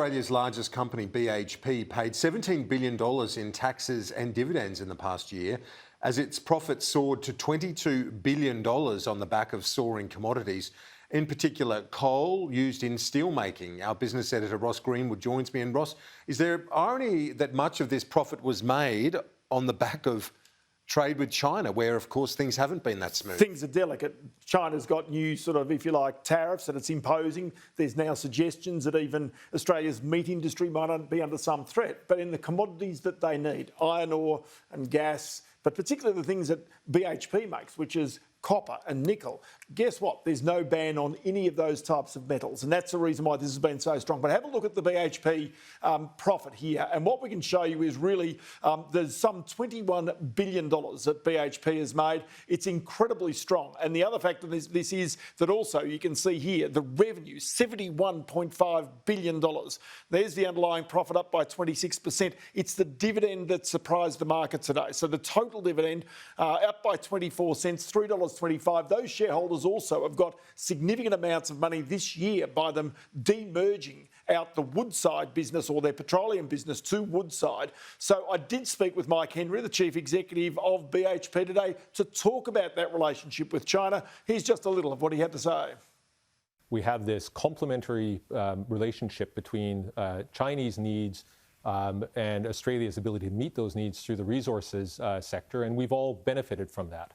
Australia's largest company, BHP, paid $17 billion in taxes and dividends in the past year as its profits soared to $22 billion on the back of soaring commodities, in particular coal used in steelmaking. Our business editor Ross Greenwood joins me. And Ross, is there irony that much of this profit was made on the back of trade with China, where, of course, things haven't been that smooth? Things are delicate. China's got new sort of, if you like, tariffs that it's imposing. There's now suggestions that even Australia's meat industry might be under some threat. But in the commodities that they need, iron ore and gas, but particularly the things that BHP makes, which is copper and nickel, guess what? There's no ban on any of those types of metals. And that's the reason why this has been so strong. But have a look at the BHP profit here. And what we can show you is really there's some $21 billion that BHP has made. It's incredibly strong. And the other factor of this is that also you can see here the revenue, $71.5 billion. There's the underlying profit up by 26%. It's the dividend that surprised the market today. So the total dividend up by 24 cents, $3.25. Those shareholders also have got significant amounts of money this year by them demerging out the Woodside business or their petroleum business to Woodside. So I did speak with Mike Henry, the chief executive of BHP today, to talk about that relationship with China. Here's just a little of what he had to say. We have this complementary relationship between Chinese needs and Australia's ability to meet those needs through the resources sector, and we've all benefited from that.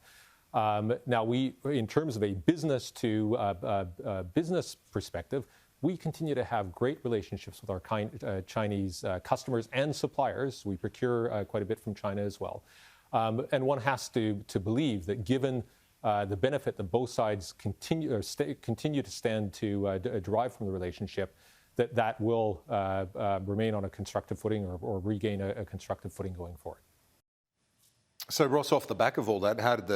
Now, in terms of a business to business perspective, we continue to have great relationships with our Chinese customers and suppliers. We procure quite a bit from China as well. And one has to believe that given the benefit that both sides continue to stand to derive from the relationship, that will remain on a constructive footing or regain a constructive footing going forward. So, Ross, off the back of all that, how did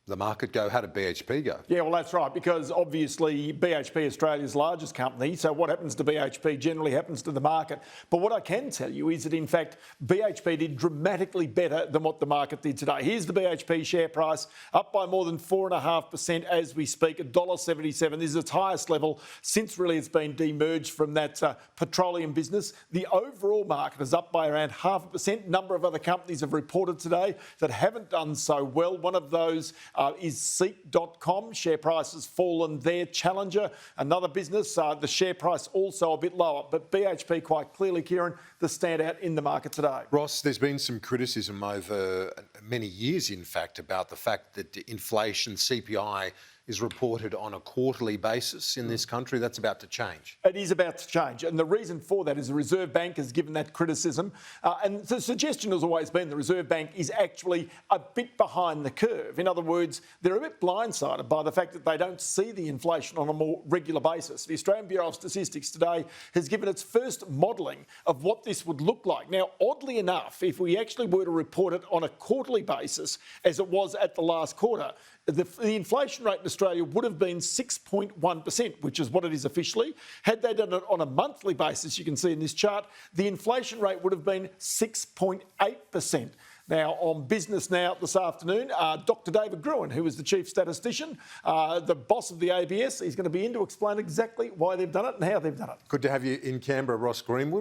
the market go? How did BHP go? Yeah, well, that's right, because obviously BHP, Australia's largest company, so what happens to BHP generally happens to the market. But what I can tell you is that, in fact, BHP did dramatically better than what the market did today. Here's the BHP share price, up by more than 4.5% as we speak, $1.77. This is its highest level since really it's been demerged from that petroleum business. The overall market is up by around 0.5%. A number of other companies have reported today that haven't done so well. One of those is Seek.com. Share price has fallen there. Challenger, another business, the share price also a bit lower. But BHP quite clearly, Kieran, the standout in the market today. Ross, there's been some criticism over many years, in fact, about the fact that inflation, CPI, is reported on a quarterly basis in this country. That's about to change. It is about to change. And the reason for that is the Reserve Bank has given that criticism. And the suggestion has always been the Reserve Bank is actually a bit behind the curve. In other words, they're a bit blindsided by the fact that they don't see the inflation on a more regular basis. The Australian Bureau of Statistics today has given its first modelling of what this would look like. Now, oddly enough, if we actually were to report it on a quarterly basis, as it was at the last quarter, the inflation rate in Australia would have been 6.1%, which is what it is officially. Had they done it on a monthly basis, you can see in this chart, the inflation rate would have been 6.8%. Now, on Business Now this afternoon, Dr. David Gruen, who is the chief statistician, the boss of the ABS, he's going to be in to explain exactly why they've done it and how they've done it. Good to have you in Canberra, Ross Greenwood.